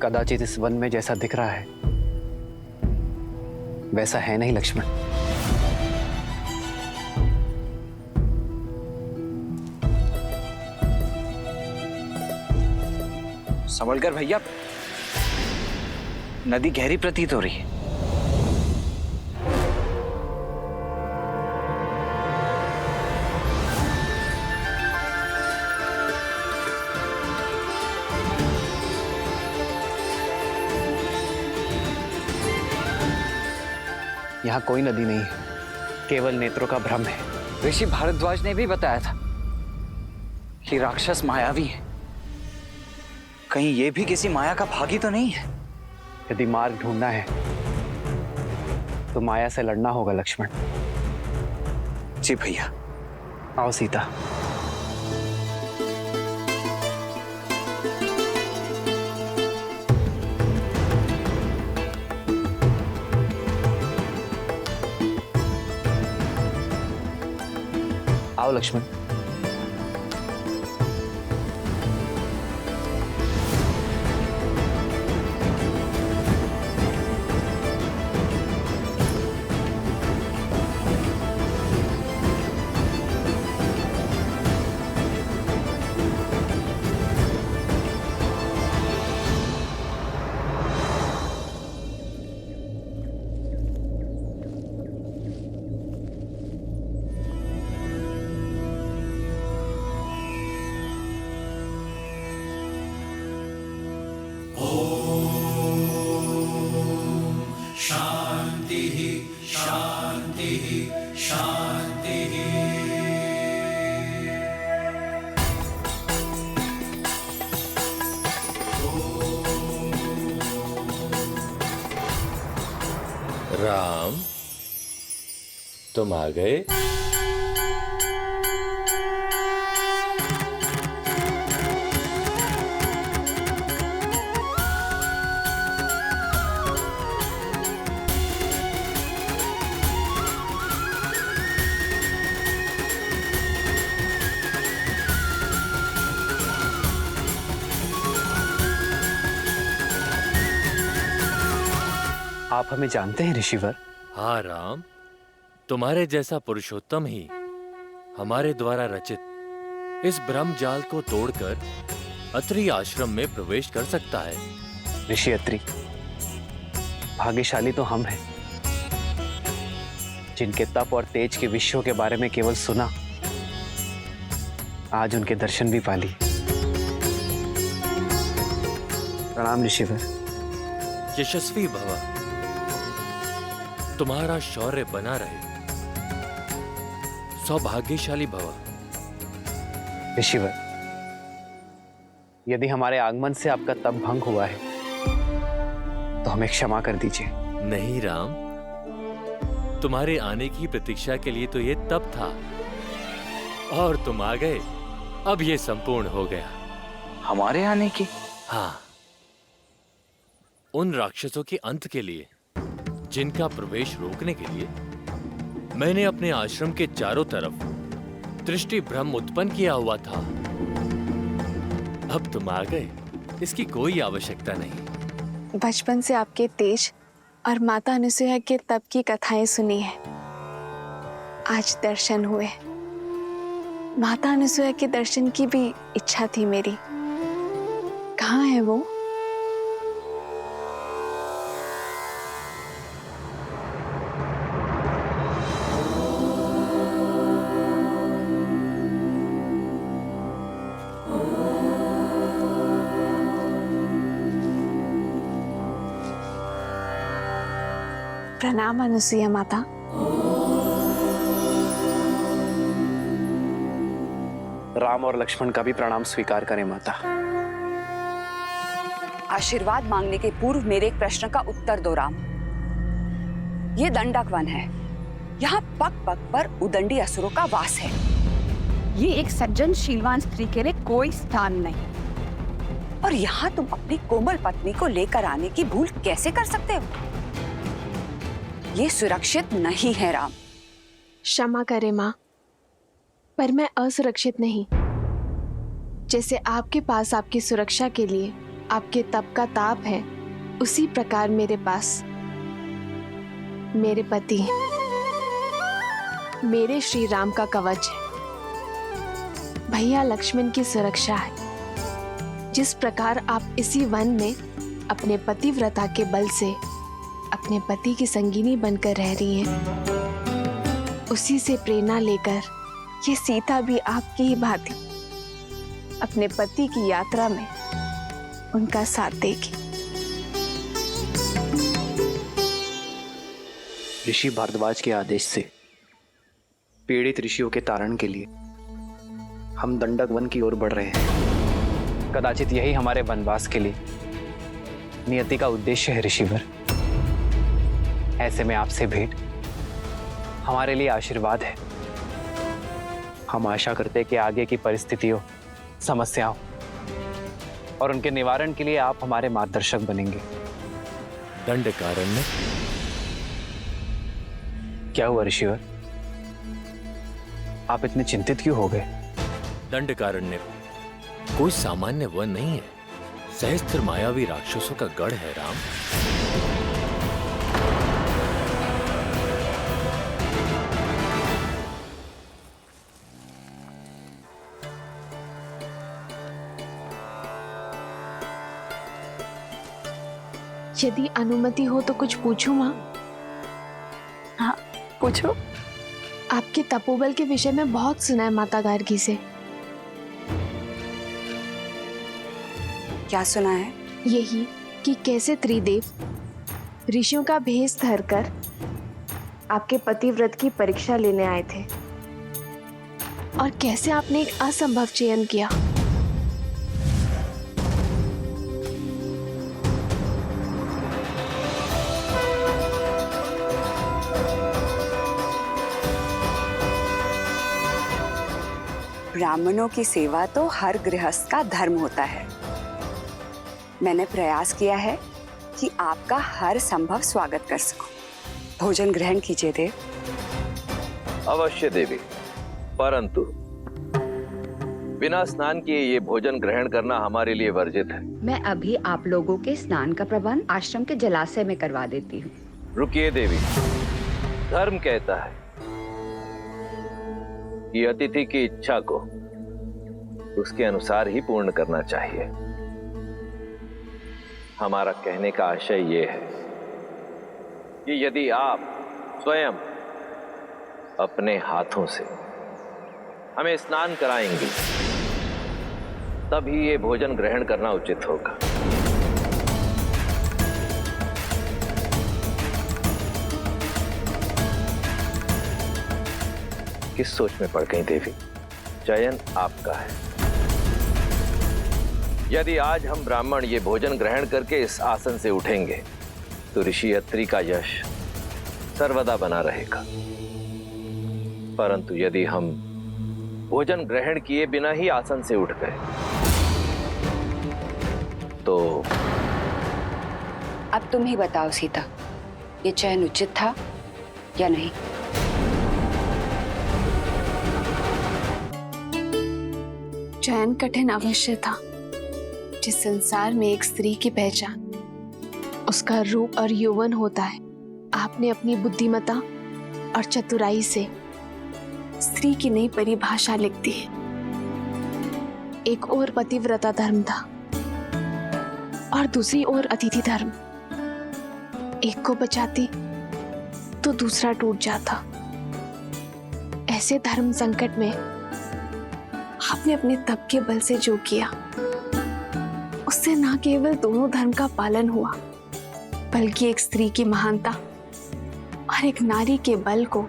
कदाचित इस वन में जैसा दिख रहा है वैसा है नहीं लक्ष्मण। संभलकर भैया, नदी गहरी प्रतीत हो रही है। यहाँ कोई नदी नहीं है, केवल नेत्रों का भ्रम है। ऋषि भारद्वाज ने भी बताया था कि राक्षस मायावी है। कहीं ये भी किसी माया का भागी तो नहीं है? यदि मार्ग ढूंढना है तो माया से लड़ना होगा लक्ष्मण। जी भैया। आओ सीता। आओ लक्ष्मण। राम, तुम आ गए? आप हमें जानते हैं ऋषिवर? हाँ राम, तुम्हारे जैसा पुरुषोत्तम ही हमारे द्वारा रचित इस ब्रह्म जाल को तोड़कर अत्रि आश्रम में प्रवेश कर सकता है। ऋषि अत्रि, भाग्यशाली तो हम हैं जिनके तप और तेज के विषयों के बारे में केवल सुना, आज उनके दर्शन भी पा लिए। प्रणाम ऋषिवर। यशस्वी भव, तुम्हारा शौर्य बना रहे। सौभाग्यशाली भव। ऋषिवर, यदि हमारे आगमन से आपका तप भंग हुआ है तो हमें क्षमा कर दीजिए। नहीं राम, तुम्हारे आने की प्रतीक्षा के लिए तो ये तप था, और तुम आ गए, अब ये संपूर्ण हो गया। हमारे आने की? हाँ, उन राक्षसों के अंत के लिए जिनका प्रवेश रोकने के लिए मैंने अपने आश्रम के चारों तरफ दृष्टि भ्रम उत्पन्न किया हुआ था। अब तुम आ गए, इसकी कोई आवश्यकता नहीं। बचपन से आपके तेज और माता अनुसुईया के तप की कथाएं सुनी है, आज दर्शन हुए। माता अनुसुईया के दर्शन की भी इच्छा थी मेरी। कहाँ है वो? प्रणाम अनुसुईया माता। राम और लक्ष्मण का भी प्रणाम स्वीकार करें माता। आशीर्वाद मांगने के पूर्व मेरे एक प्रश्न का उत्तर दो राम। ये दंडक वन है, यहाँ पग पग पर उदंडी असुरों का वास है। ये एक सज्जन शीलवान स्त्री के लिए कोई स्थान नहीं, और यहाँ तुम अपनी कोमल पत्नी को लेकर आने की भूल कैसे कर सकते हो? ये सुरक्षित नहीं है राम। क्षमा करें माँ, पर मैं असुरक्षित नहीं। जैसे आपके पास आपकी सुरक्षा के लिए आपके तप का ताप है, उसी प्रकार मेरे पास मेरे पति हैं, मेरे श्री राम का कवच है, भैया लक्ष्मण की सुरक्षा है। जिस प्रकार आप इसी वन में अपने पतिव्रता के बल से अपने पति की संगिनी बनकर रह रही हैं, उसी से प्रेरणा लेकर ये सीता भी आपकी ही भांति अपने पति की यात्रा में उनका साथ देगी। ऋषि भारद्वाज के आदेश से पीड़ित ऋषियों के तारण के लिए हम दंडक वन की ओर बढ़ रहे हैं। कदाचित यही हमारे वनवास के लिए नियति का उद्देश्य है ऋषिवर। ऐसे में आपसे भेंट हमारे लिए आशीर्वाद है। हम आशा करते हैं कि आगे की परिस्थितियों, समस्याओं और उनके निवारण के लिए आप हमारे मार्गदर्शक बनेंगे। दंडकारण्य। क्या हुआ ऋषिवर? आप इतने चिंतित क्यों हो गए? दंडकारण्य कोई सामान्य वन नहीं है, सहस्त्र मायावी राक्षसों का गढ़ है राम। यदि अनुमति हो तो कुछ पूछूं माँ? हाँ, पूछो। आपके तपोबल के विषय में बहुत सुना है माता गार्गी से। क्या सुना है? यही कि कैसे त्रिदेव ऋषियों का भेष धरकर आपके पतिव्रत की परीक्षा लेने आए थे और कैसे आपने एक असंभव चयन किया। ब्राह्मणों की सेवा तो हर गृहस्थ का धर्म होता है। मैंने प्रयास किया है कि आपका हर संभव स्वागत कर सकूं। भोजन ग्रहण कीजिए देव। अवश्य देवी, परंतु बिना स्नान किए ये भोजन ग्रहण करना हमारे लिए वर्जित है। मैं अभी आप लोगों के स्नान का प्रबंध आश्रम के जलाशय में करवा देती हूँ। रुकिए देवी, धर्म कहता है कि अतिथि की इच्छा को उसके अनुसार ही पूर्ण करना चाहिए। हमारा कहने का आशय ये है कि यदि आप स्वयं अपने हाथों से हमें स्नान कराएंगे तभी ये भोजन ग्रहण करना उचित होगा। किस सोच में पड़ गई देवी? चयन आपका है। यदि आज हम ब्राह्मण ये भोजन ग्रहण करके इस आसन से उठेंगे तो ऋषि अत्रि का यश सर्वदा बना रहेगा। परंतु यदि हम भोजन ग्रहण किए बिना ही आसन से उठ गए तो अब तुम ही बताओ सीता, ये चयन उचित था या नहीं? चयन कठिन अवश्य था। जिस संसार में एक स्त्री की पहचान उसका रूप और यौवन होता है, आपने अपनी बुद्धिमता और चतुराई से स्त्री की नई परिभाषा लिख दी है। एक ओर पतिव्रता धर्म था और दूसरी ओर अतिथि धर्म। एक को बचाती तो दूसरा टूट जाता। ऐसे धर्म संकट में आपने अपने तप के बल से जो किया उससे न केवल दोनों धर्म का पालन हुआ बल्कि एक स्त्री की महानता और एक नारी के बल को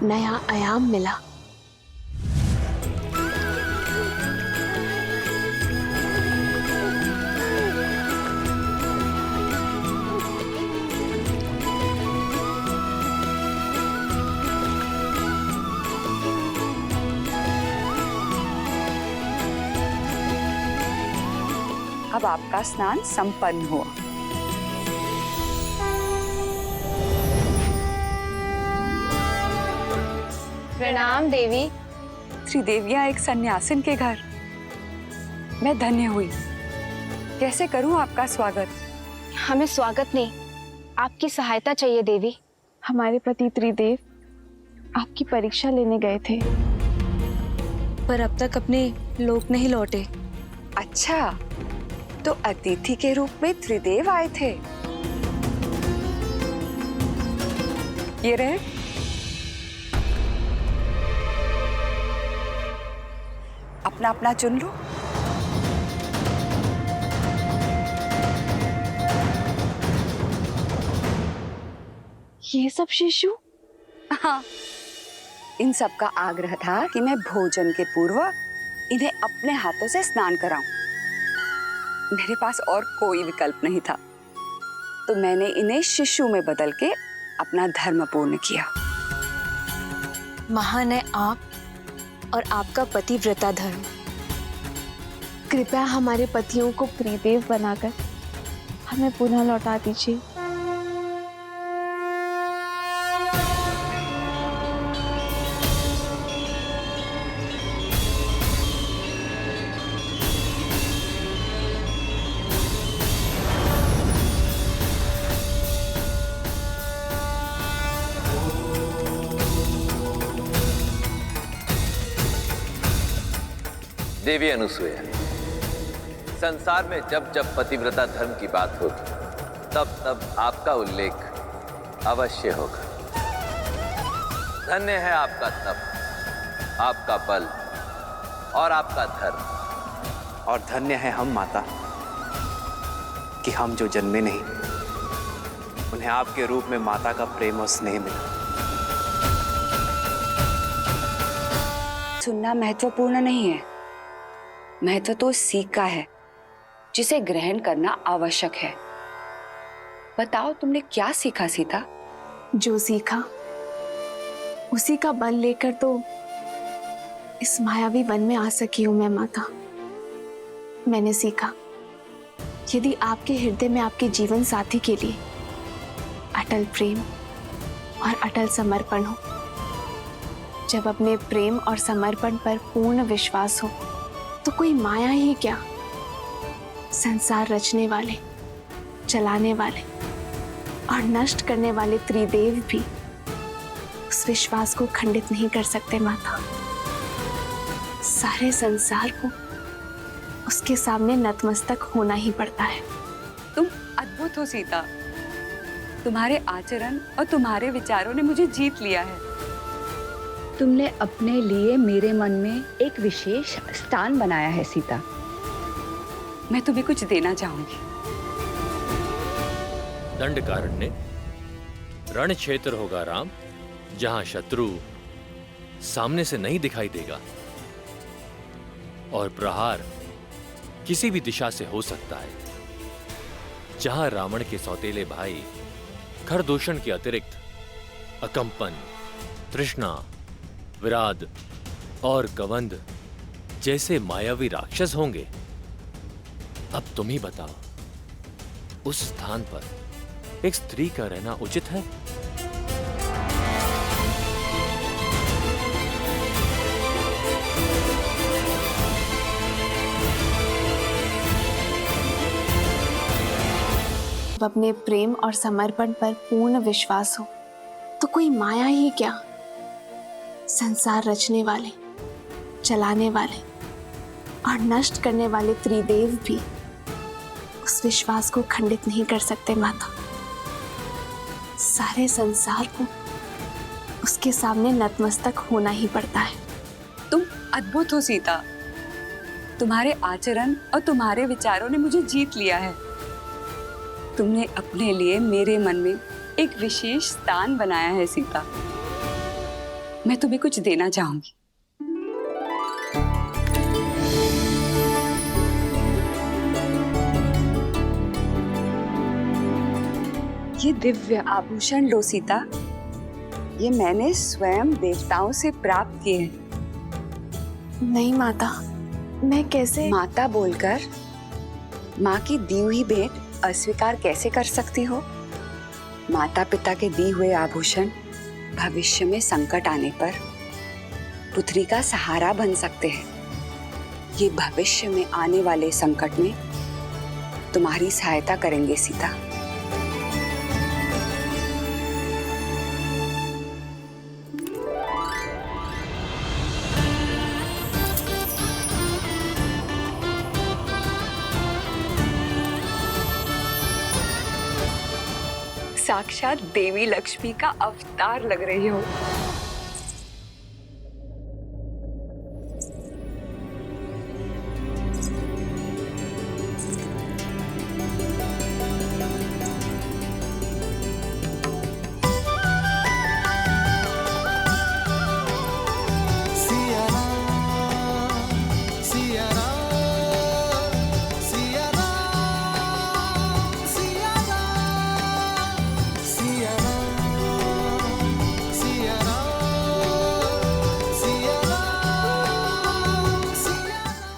नया आयाम मिला। अब आपका स्नान संपन्न हुआ। प्रणाम देवी। त्रिदेवियां एक सन्यासिन के घर, मैं धन्य हुई। कैसे करूं आपका स्वागत? हमें स्वागत नहीं, आपकी सहायता चाहिए देवी। हमारे पति त्रिदेव आपकी परीक्षा लेने गए थे, पर अब तक अपने लोक नहीं लौटे। अच्छा, तो अतिथि के रूप में त्रिदेव आए थे। ये रहे। अपना अपना चुन लो। ये सब शिशु? हाँ, इन सब का आग्रह था कि मैं भोजन के पूर्व इन्हें अपने हाथों से स्नान कराऊं। मेरे पास और कोई विकल्प नहीं था, तो मैंने इन्हें शिशु में बदल के अपना धर्म पूर्ण किया। महान है आप और आपका पतिव्रता धर्म। कृपया हमारे पतियों को त्रिदेव बनाकर हमें पुनः लौटा दीजिए। देवी अनुसूया, संसार में जब जब पतिव्रता धर्म की बात होगी, तब तब आपका उल्लेख अवश्य होगा। धन्य है आपका तप, आपका बल और आपका धर्म। और धन्य है हम माता कि हम जो जन्मे नहीं, उन्हें आपके रूप में माता का प्रेम और स्नेह मिला। सुनना महत्वपूर्ण नहीं है, महत्व तो सीख का है जिसे ग्रहण करना आवश्यक है। बताओ, तुमने क्या सीखा सीता? जो सीखा उसी का बल लेकर तो इस मायावी वन में आ सकी हूं मैं माता। मैंने सीखा, यदि आपके हृदय में आपके जीवन साथी के लिए अटल प्रेम और अटल समर्पण हो, जब अपने प्रेम और समर्पण पर पूर्ण विश्वास हो, तो कोई माया ही क्या, संसार रचने वाले, चलाने वाले और नष्ट करने वाले त्रिदेव भी उस विश्वास को खंडित नहीं कर सकते माता। सारे संसार को उसके सामने नतमस्तक होना ही पड़ता है। तुम अद्भुत हो सीता। तुम्हारे आचरण और तुम्हारे विचारों ने मुझे जीत लिया है। तुमने अपने लिए मेरे मन में एक विशेष स्थान बनाया है सीता। मैं तुम्हें कुछ देना चाहूंगी। दंडकारण्य रण क्षेत्र होगा राम, जहां शत्रु सामने से नहीं दिखाई देगा और प्रहार किसी भी दिशा से हो सकता है। जहां रावण के सौतेले भाई खरदूषण के अतिरिक्त अकंपन, तृष्णा, विराद और कवंद जैसे मायावी राक्षस होंगे। अब तुम ही बताओ, उस स्थान पर एक स्त्री का रहना उचित है? जब अपने प्रेम और समर्पण पर पूर्ण विश्वास हो, तो कोई माया ही क्या, संसार रचने वाले, चलाने वाले और नष्ट करने वाले त्रिदेव भी उस विश्वास को खंडित नहीं कर सकते माता। सारे संसार को उसके सामने नतमस्तक होना ही पड़ता है। तुम अद्भुत हो सीता। तुम्हारे आचरण और तुम्हारे विचारों ने मुझे जीत लिया है। तुमने अपने लिए मेरे मन में एक विशेष स्थान बनाया है सीता। मैं तुम्हें कुछ देना चाहूंगी। ये दिव्य आभूषण लो सीता। ये मैंने स्वयं देवताओं से प्राप्त किए हैं। नहीं माता, मैं कैसे? माता बोलकर माँ की दी हुई भेंट अस्वीकार कैसे कर सकती हो? माता पिता के दी हुए आभूषण भविष्य में संकट आने पर पुत्री का सहारा बन सकते हैं। ये भविष्य में आने वाले संकट में तुम्हारी सहायता करेंगे सीता। साक्षात देवी लक्ष्मी का अवतार लग रही हो।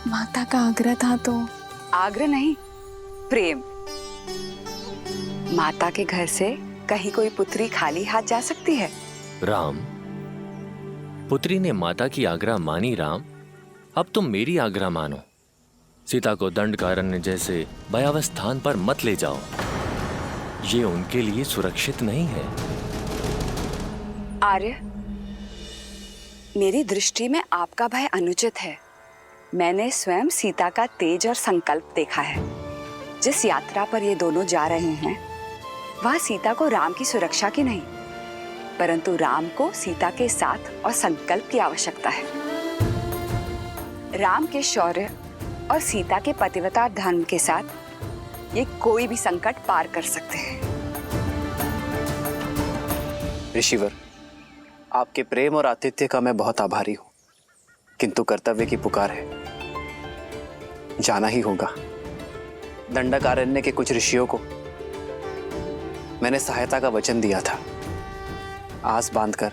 माता का आग्रह था तो आग्रह नहीं, प्रेम। माता के घर से कहीं कोई पुत्री खाली हाथ जा सकती है? राम, पुत्री ने माता की आज्ञा मानी राम, अब तुम मेरी आज्ञा मानो। सीता को दंडकारण्य जैसे भयावह स्थान पर मत ले जाओ, ये उनके लिए सुरक्षित नहीं है। आर्य, मेरी दृष्टि में आपका भय अनुचित है। मैंने स्वयं सीता का तेज और संकल्प देखा है। जिस यात्रा पर ये दोनों जा रहे हैं, वह सीता को राम की सुरक्षा की नहीं, परंतु राम को सीता के साथ और संकल्प की आवश्यकता है। राम के शौर्य और सीता के पतिव्रता धर्म के साथ ये कोई भी संकट पार कर सकते हैं। ऋषिवर, आपके प्रेम और आतिथ्य का मैं बहुत आभारी हूं, किंतु कर्तव्य की पुकार है, जाना ही होगा। दंडकारण्य के कुछ ऋषियों को मैंने सहायता का वचन दिया था। आस बांधकर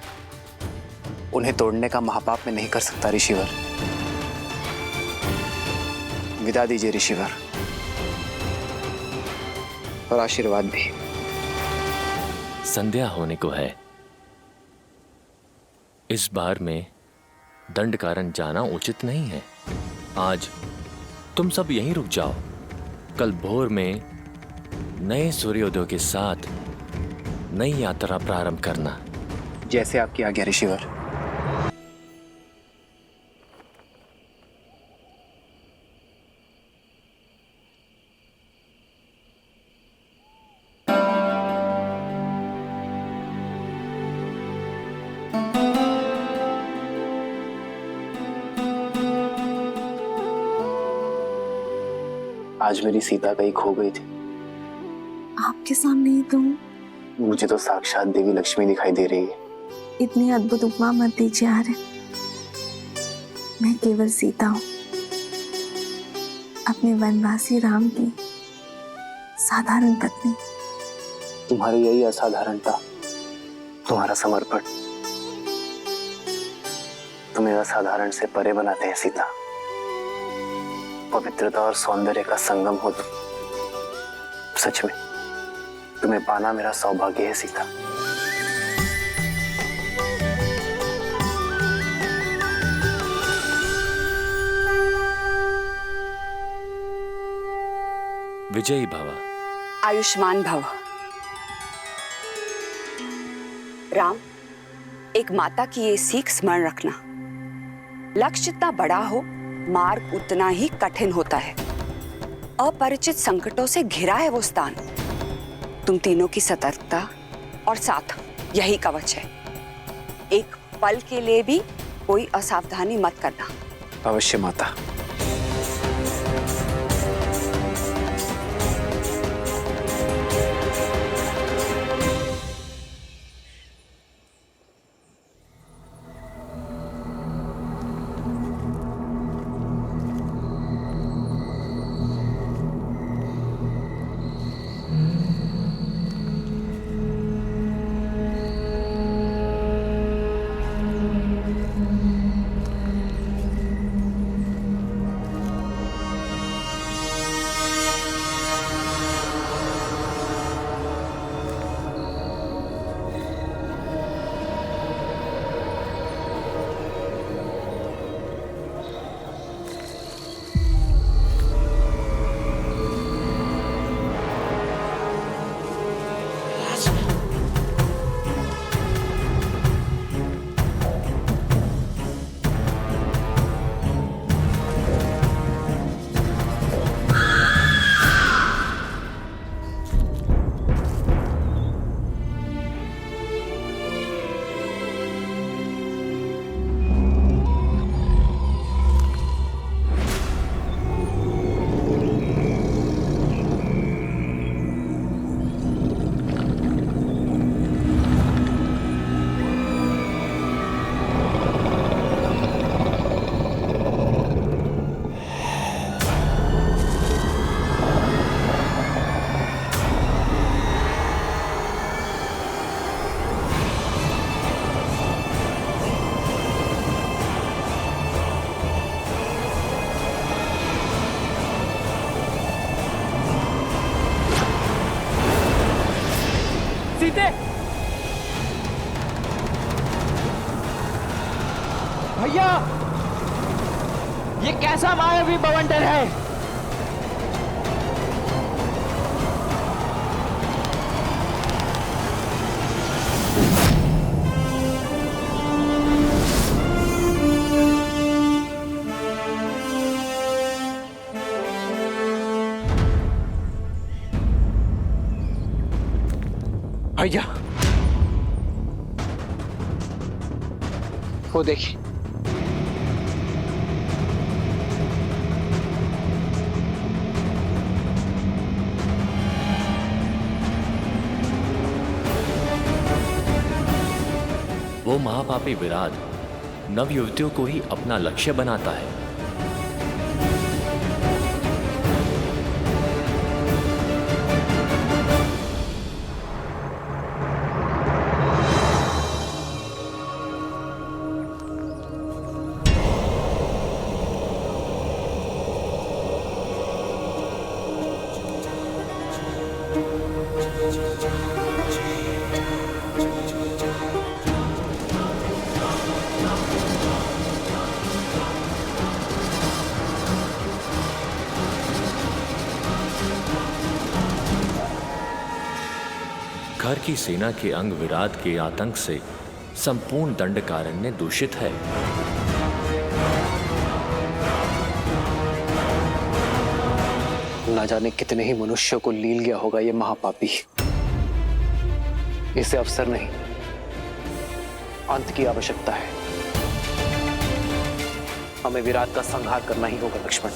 उन्हें तोड़ने का महापाप मैं नहीं कर सकता ऋषिवर। विदा दीजिए ऋषिवर, और आशीर्वाद भी। संध्या होने को है। इस बार में दंडकारण्य जाना उचित नहीं है। आज तुम सब यहीं रुक जाओ। कल भोर में नए सूर्योदय के साथ नई यात्रा प्रारंभ करना। जैसे आपकी आज्ञा ऋषिवर। आज मेरी सीता कहीं खो गई थी। आपके सामने ही तो हूँ। मुझे तो साक्षात देवी लक्ष्मी दिखाई दे रही है। इतनी अद्भुत उपमा मत दीजिए आर्य। मैं केवल सीता हूँ, अपने वनवासी राम की साधारण पत्नी। तुम्हारी यही असाधारणता, तुम्हारा समर्पण तुम्हें असाधारण से परे बनाते हैं सीता। पवित्रता और सौंदर्य का संगम हो तुम। सच में तुम्हें पाना मेरा सौभाग्य है सीता। विजयी भव। आयुष्मान भव। राम, एक माता की ये सीख स्मरण रखना, लक्ष्य जितना बड़ा हो, मार्ग उतना ही कठिन होता है। अपरिचित संकटों से घिरा है वो स्थान। तुम तीनों की सतर्कता और साथ यही कवच है। एक पल के लिए भी कोई असावधानी मत करना। अवश्य माता। भैया, ये कैसा मायावी बवंडर है? भैया, वो देखिए। वो महापापी विराट नव युवतियों को ही अपना लक्ष्य बनाता है। घर की सेना के अंग विराट के आतंक से संपूर्ण दंडकारण्य दूषित है। ना जाने कितने ही मनुष्यों को लील गया होगा ये महापापी। इसे अवसर नहीं, अंत की आवश्यकता है। हमें विराट का संहार करना ही होगा लक्ष्मण।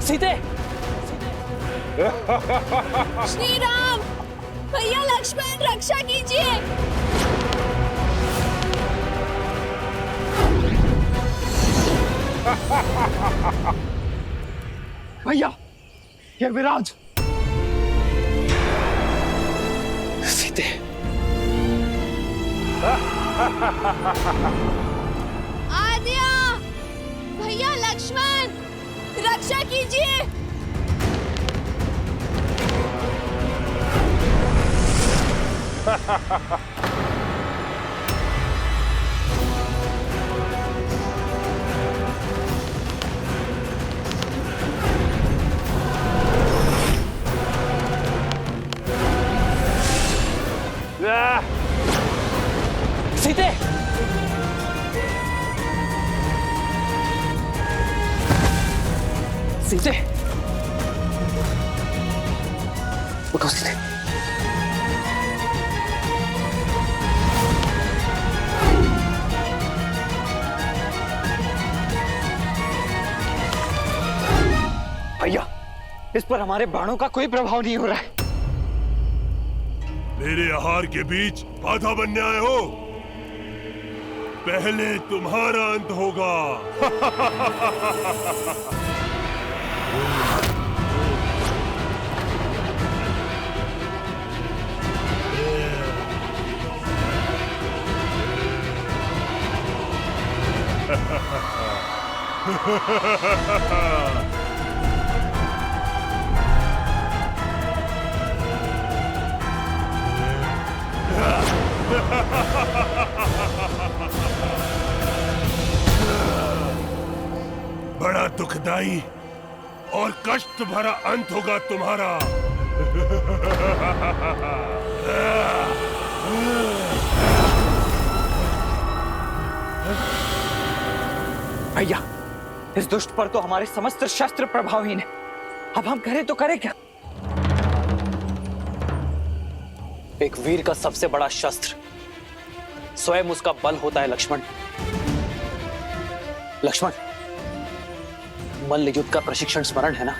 सीते! श्री राम! भैया लक्ष्मण रक्षा कीजिए! भैया, ये विराट! सीते! आद्या! भैया लक्ष्मण! रक्षा कीजिए! सीते! सीते! उठो सीते! भैया, इस पर हमारे बाणों का कोई प्रभाव नहीं हो रहा है। मेरे आहार के बीच बाधा बनने आए हो? पहले तुम्हारा अंत होगा। बड़ा दुखदाई और कष्ट भरा अंत होगा तुम्हारा। भैया, इस दुष्ट पर तो हमारे समस्त शस्त्र प्रभावहीन है। अब हम करें तो करें क्या? एक वीर का सबसे बड़ा शस्त्र स्वयं उसका बल होता है लक्ष्मण। लक्ष्मण, मल्ल युद्ध का प्रशिक्षण स्मरण है ना?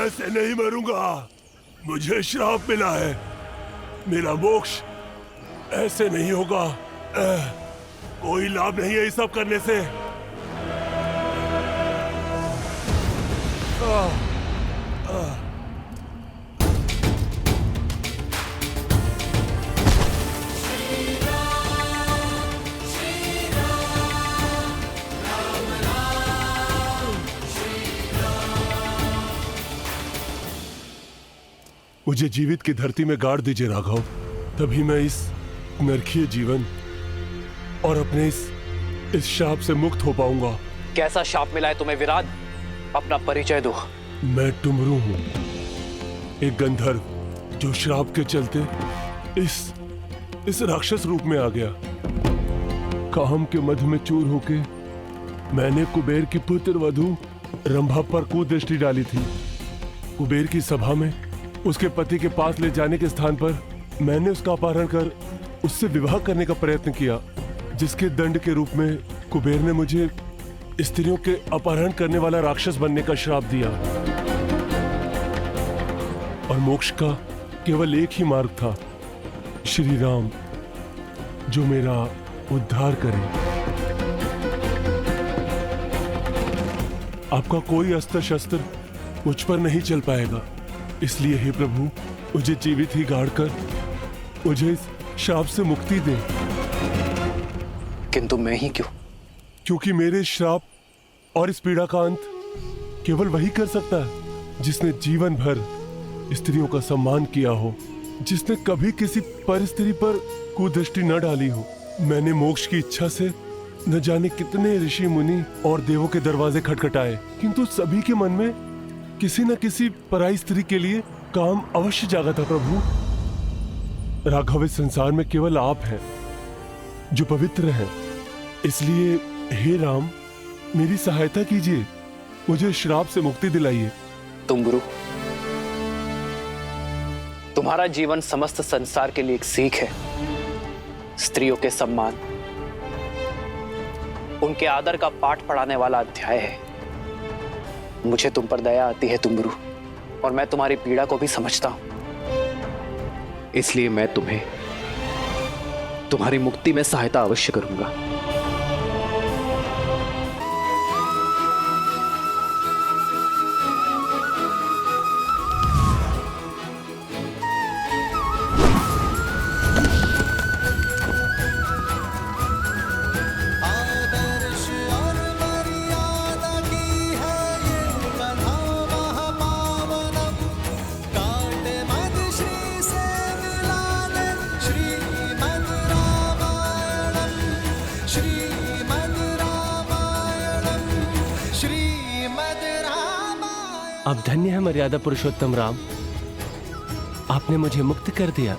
ऐसे नहीं मरूंगा, मुझे श्राप मिला है। मेरा मोक्ष ऐसे नहीं होगा। कोई लाभ नहीं है इस सब करने से। मुझे जीवित की धरती में गाड़ दीजिए राघव, तभी मैं इस नरकीय जीवन और अपने इस शाप से मुक्त हो पाऊंगा। कैसा शाप मिला है तुम्हें विराट? अपना परिचय दो। मैं डुमरू हूं, एक गंधर्व जो श्राप के चलते इस राक्षस रूप में आ गया। काम के मध में चूर होके मैंने कुबेर की पुत्र वधू रंभा पर कुदृष्टि डाली थी। कुबेर की सभा में उसके पति के पास ले जाने के स्थान पर मैंने उसका अपहरण कर उससे विवाह करने का प्रयत्न किया, जिसके दंड के रूप में कुबेर ने मुझे स्त्रियों के अपहरण करने वाला राक्षस बनने का श्राप दिया। और मोक्ष का केवल एक ही मार्ग था, श्री राम, जो मेरा उद्धार करे। आपका कोई अस्त्र शस्त्र मुझ पर नहीं चल पाएगा, इसलिए हे प्रभु, मुझे जीवित ही गाड़ कर मुझे इस श्राप से मुक्ति दे। किंतु मैं ही क्यों? क्योंकि मेरे श्राप और इस पीड़ा का अंत केवल वही कर सकता है जिसने जीवन भर स्त्रियों का सम्मान किया हो, जिसने कभी किसी पर स्त्री पर कुदृष्टि न डाली हो। मैंने मोक्ष की इच्छा से न जाने कितने ऋषि मुनि और देवों के दरवाजे खटखटाए, किंतु सभी के मन में किसी न किसी पराई स्त्री के लिए काम अवश्य जागा था। प्रभु, राघव, इस संसार में केवल आप हैं जो पवित्र हैं, इसलिए हे राम, मेरी सहायता कीजिए, मुझे श्राप से मुक्ति दिलाइए। डुमरू, तुम्हारा जीवन समस्त संसार के लिए एक सीख है। स्त्रियों के सम्मान, उनके आदर का पाठ पढ़ाने वाला अध्याय है। मुझे तुम पर दया आती है डुमरू, और मैं तुम्हारी पीड़ा को भी समझता हूं। इसलिए मैं तुम्हें तुम्हारी मुक्ति में सहायता अवश्य करूंगा। अब धन्य है मर्यादा पुरुषोत्तम राम, आपने मुझे मुक्त कर दिया।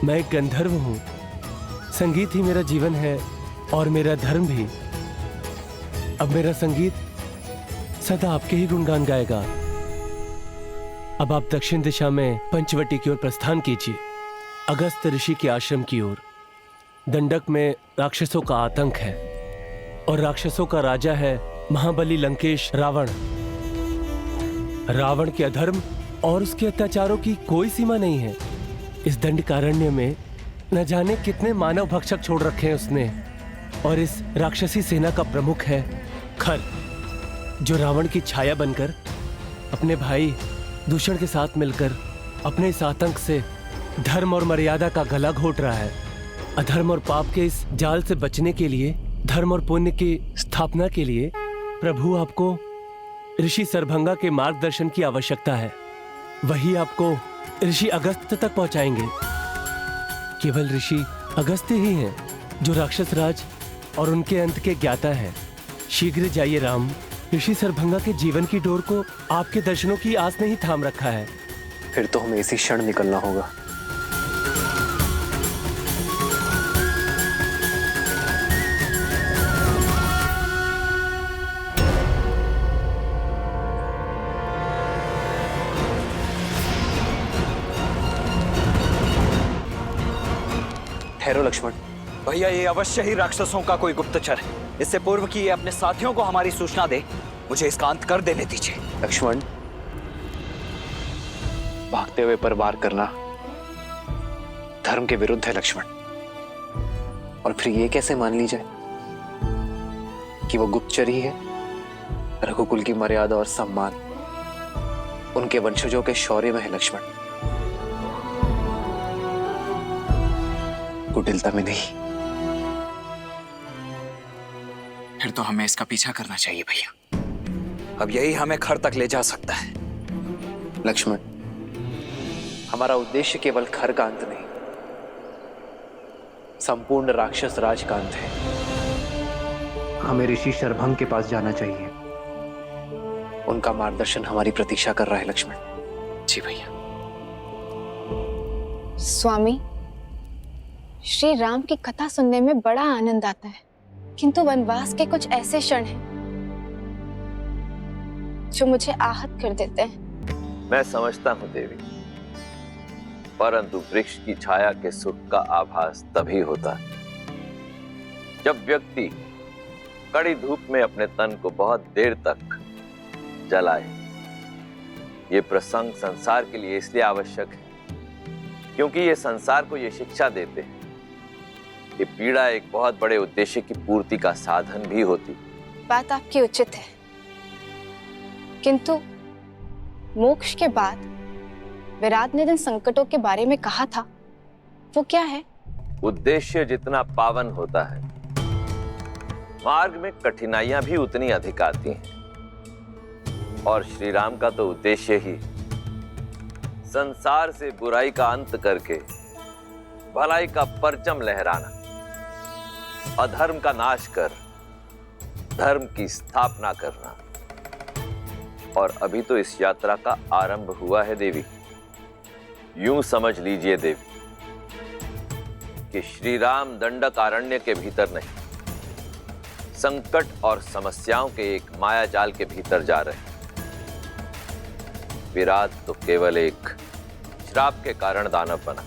मैं एक गंधर्व हूं, संगीत ही मेरा जीवन है और मेरा धर्म भी। अब मेरा संगीत सदा आपके ही गुणगान गाएगा। अब आप दक्षिण दिशा में पंचवटी की ओर प्रस्थान कीजिए, अगस्त ऋषि के आश्रम की ओर। दंडक में राक्षसों का आतंक है और राक्षसों का राजा है महाबली लंकेश रावण। रावण के अधर्म और उसके अत्याचारों की कोई सीमा नहीं है। इस दंडकारण्य में न जाने कितने मानव भक्षक छोड़ रखे हैं उसने। और इस राक्षसी सेना का प्रमुख है खर, जो रावण की छाया बनकर अपने भाई दूषण के साथ मिलकर अपने इस आतंक से धर्म और मर्यादा का गला घोट रहा है। अधर्म और पाप के इस जाल से बचने के लिए, धर्म और पुण्य की स्थापना के लिए प्रभु आपको ऋषि सरभंगा के मार्गदर्शन की आवश्यकता है। वही आपको ऋषि अगस्त तक पहुंचाएंगे। केवल ऋषि अगस्त्य ही हैं जो राक्षस राज और उनके अंत के ज्ञाता हैं। शीघ्र जाइए राम, ऋषि सरभंगा के जीवन की डोर को आपके दर्शनों की आस ने ही थाम रखा है। फिर तो हमें इसी क्षण निकलना होगा। ठहरो लक्ष्मण। भैया, ये अवश्य ही राक्षसों का कोई गुप्तचर है। इससे पूर्व कि ये अपने साथियों को हमारी सूचना दे, मुझे इसका अंत कर देने दीजिए। लक्ष्मण, भागते हुए पर वार करना धर्म के विरुद्ध है लक्ष्मण। और फिर ये कैसे मान ली जाए कि वो गुप्तचर ही है? रघुकुल की मर्यादा और सम्मान उनके वंशजों के शौर्य में है लक्ष्मण, कुटिलता में नहीं। फिर तो हमें इसका पीछा करना चाहिए भैया। अब यही हमें खर तक ले जा सकता है। लक्ष्मण, हमारा उद्देश्य केवल खर का अंत नहीं, संपूर्ण राक्षस राज का अंत है। हमें ऋषि शरभंग के पास जाना चाहिए। उनका मार्गदर्शन हमारी प्रतीक्षा कर रहा है लक्ष्मण। जी भैया। स्वामी, श्री राम की कथा सुनने में बड़ा आनंद आता है, किंतु वनवास के कुछ ऐसे क्षण हैं जो मुझे आहत कर देते हैं। मैं समझता हूं देवी, परंतु वृक्ष की छाया के सुख का आभास तभी होता है जब व्यक्ति कड़ी धूप में अपने तन को बहुत देर तक जलाए। ये प्रसंग संसार के लिए इसलिए आवश्यक है क्योंकि ये संसार को ये शिक्षा देते हैं कि पीड़ा एक बहुत बड़े उद्देश्य की पूर्ति का साधन भी होती। बात आपकी उचित है, किंतु मोक्ष के बाद विराट ने जिन संकटों के बारे में कहा था वो क्या है? उद्देश्य जितना पावन होता है, मार्ग में कठिनाइयां भी उतनी अधिक आती हैं। और श्री राम का तो उद्देश्य ही संसार से बुराई का अंत करके भलाई का परचम लहराना, अधर्म का नाश कर धर्म की स्थापना करना। और अभी तो इस यात्रा का आरंभ हुआ है देवी। यूं समझ लीजिए देवी कि श्री राम दंडकारण्य के भीतर नहीं, संकट और समस्याओं के एक माया जाल के भीतर जा रहे हैं। विराट तो केवल एक श्राप के कारण दानव बना,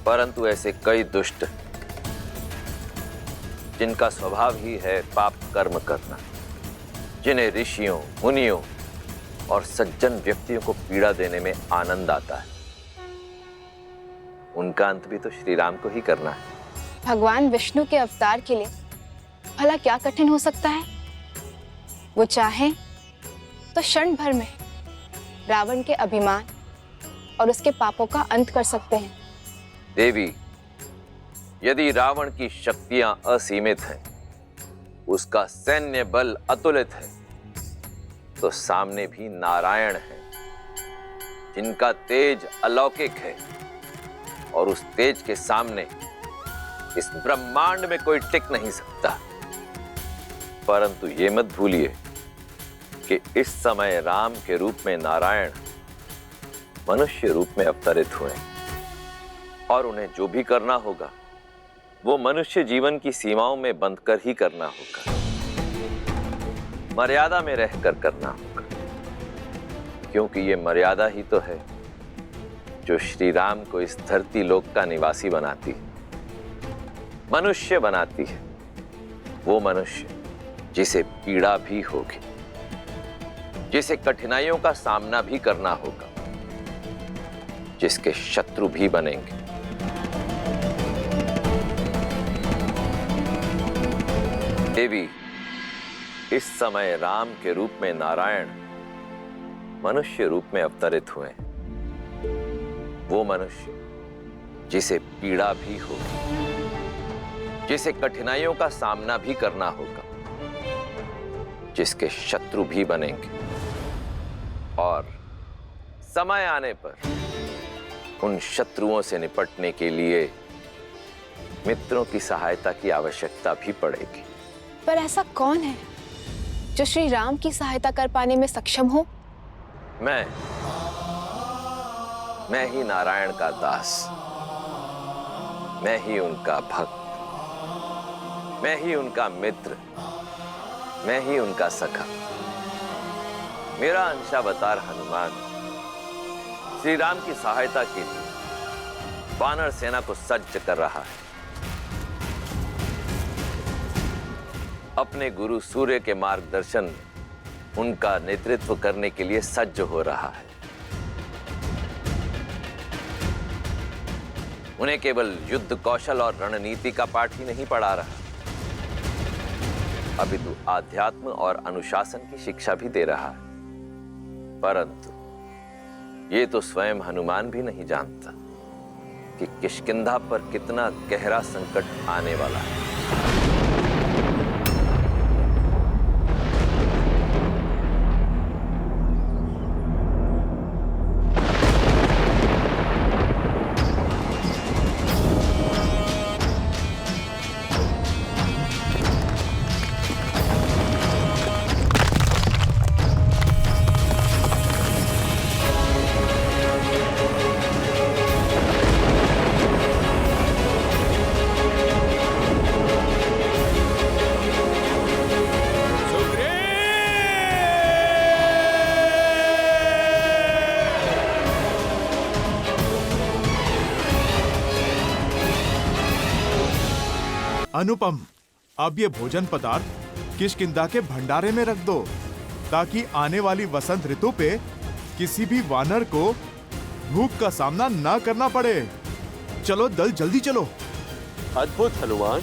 परंतु ऐसे कई दुष्ट जिनका स्वभाव ही है पाप कर्म करना, जिन्हें ऋषियों, मुनियों और सज्जन व्यक्तियों को पीड़ा देने में आनंद आता है, उनका अंत भी तो श्री राम को ही करना है। भगवान विष्णु के अवतार के लिए भला क्या कठिन हो सकता है? वो चाहे तो क्षण भर में रावण के अभिमान और उसके पापों का अंत कर सकते हैं। देवी, यदि रावण की शक्तियां असीमित हैं, उसका सैन्य बल अतुलित है, तो सामने भी नारायण है जिनका तेज अलौकिक है। और उस तेज के सामने इस ब्रह्मांड में कोई टिक नहीं सकता। परंतु ये मत भूलिए कि इस समय राम के रूप में नारायण मनुष्य रूप में अवतरित हुए, और उन्हें जो भी करना होगा वो मनुष्य जीवन की सीमाओं में बंधकर ही करना होगा, मर्यादा में रहकर करना होगा, क्योंकि ये मर्यादा ही तो है जो श्री राम को इस धरती लोक का निवासी बनाती है, मनुष्य बनाती है। वो मनुष्य जिसे पीड़ा भी होगी, जिसे कठिनाइयों का सामना भी करना होगा, जिसके शत्रु भी बनेंगे। देवी, इस समय राम के रूप में नारायण मनुष्य रूप में अवतरित हुए। वो मनुष्य जिसे पीड़ा भी होगी, जिसे कठिनाइयों का सामना भी करना होगा, जिसके शत्रु भी बनेंगे। और समय आने पर उन शत्रुओं से निपटने के लिए मित्रों की सहायता की आवश्यकता भी पड़ेगी। पर ऐसा कौन है जो श्री राम की सहायता कर पाने में सक्षम हो? मैं ही नारायण का दास, मैं ही उनका भक्त, मैं ही उनका मित्र, मैं ही उनका सखा। मेरा अंशावतार हनुमान श्री राम की सहायता के लिए वानर सेना को सज्ज कर रहा है। अपने गुरु सूर्य के मार्गदर्शन में उनका नेतृत्व करने के लिए सज्ज हो रहा है। उन्हें केवल युद्ध कौशल और रणनीति का पाठ ही नहीं पढ़ा रहा, अपितु आध्यात्म और अनुशासन की शिक्षा भी दे रहा है। परंतु ये तो स्वयं हनुमान भी नहीं जानता कि किष्किंधा पर कितना गहरा संकट आने वाला है। अनुपम, अब ये भोजन पदार्थ किष्किंधा के भंडारे में रख दो ताकि आने वाली वसंत ऋतु पे किसी भी वानर को भूख का सामना ना करना पड़े। चलो दल, जल्दी चलो। अद्भुत हनुमान।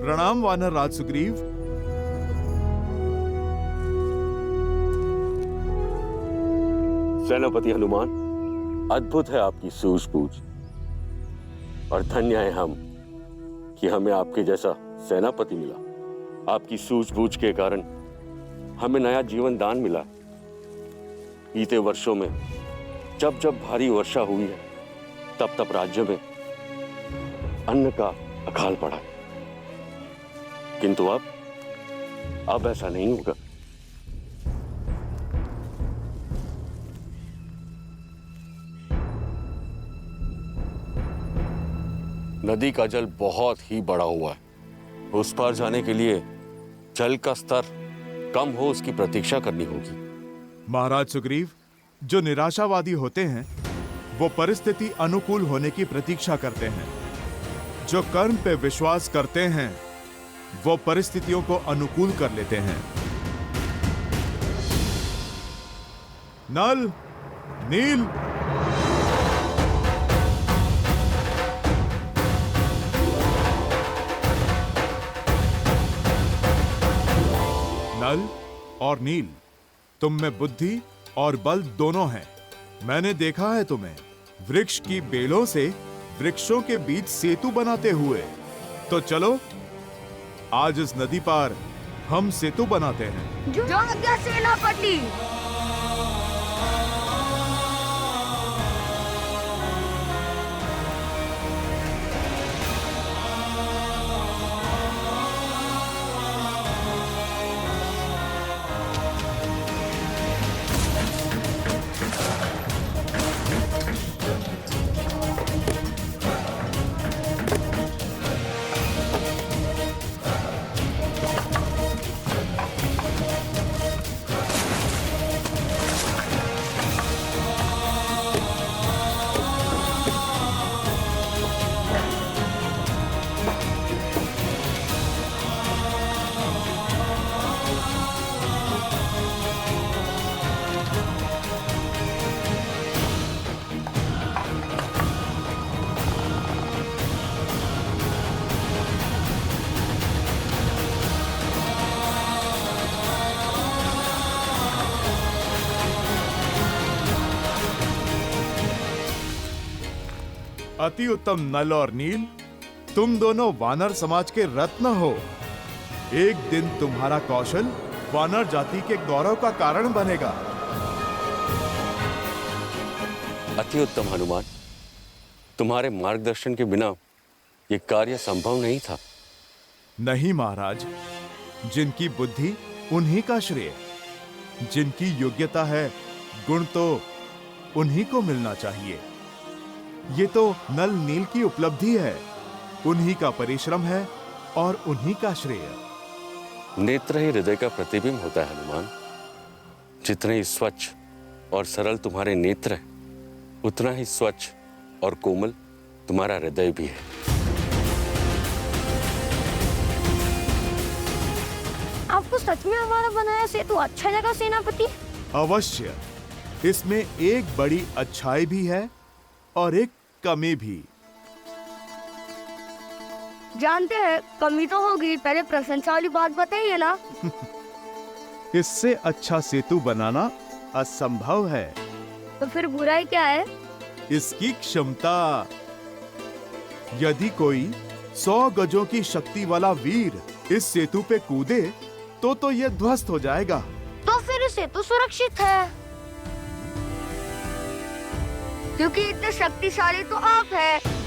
प्रणाम वानर राज सुग्रीव। सेनापति हनुमान, अद्भुत है आपकी सूझबूझ और धन्य है हम कि हमें आपके जैसा सेनापति मिला। आपकी सूझबूझ के कारण हमें नया जीवन दान मिला। बीते वर्षों में जब जब भारी वर्षा हुई है तब तब राज्य में अन्न का अकाल पड़ा है, किंतु अब ऐसा नहीं होगा। नदी का जल बहुत ही बढ़ा हुआ है। उस पार जाने के लिए जल का स्तर कम हो उसकी प्रतीक्षा करनी होगी। महाराज सुग्रीव, जो निराशावादी होते हैं वो परिस्थिति अनुकूल होने की प्रतीक्षा करते हैं। जो कर्म पे विश्वास करते हैं वो परिस्थितियों को अनुकूल कर लेते हैं। नल, नील, नल और नील, तुम में बुद्धि और बल दोनों हैं। मैंने देखा है तुम्हें वृक्ष की बेलों से वृक्षों के बीच सेतु बनाते हुए। तो चलो आज इस नदी पार हम सेतु बनाते हैं। जो आज्ञा सेनापति। अति उत्तम नल और नील, तुम दोनों वानर समाज के रत्न हो। एक दिन तुम्हारा कौशल वानर जाति के गौरव का कारण बनेगा। अति उत्तम हनुमान, तुम्हारे मार्गदर्शन के बिना ये कार्य संभव नहीं था। नहीं महाराज, जिनकी बुद्धि उन्हीं का श्रेय, जिनकी योग्यता है गुण तो उन्हीं को मिलना चाहिए। ये तो नल नील की उपलब्धि है, उन्हीं का परिश्रम है और उन्हीं का श्रेय। नेत्र ही हृदय का प्रतिबिंब होता है हनुमान। जितने ही स्वच्छ और सरल तुम्हारे नेत्र हैं, उतना ही स्वच्छ और कोमल तुम्हारा हृदय भी है। आपको सच में हमारा बनाया सेतु अच्छा लगा सेनापति? अवश्य, इसमें एक बड़ी अच्छाई भी है और एक कमी भी। जानते हैं कमी तो होगी, पहले प्रशंसा वाली बात बताइए ना। इससे अच्छा सेतु बनाना असंभव है। तो फिर बुराई क्या है? इसकी क्षमता। यदि कोई 100 गजों की शक्ति वाला वीर इस सेतु पे कूदे तो यह ध्वस्त हो जाएगा। तो फिर सेतु सुरक्षित है, क्योंकि इतने शक्तिशाली तो आप है।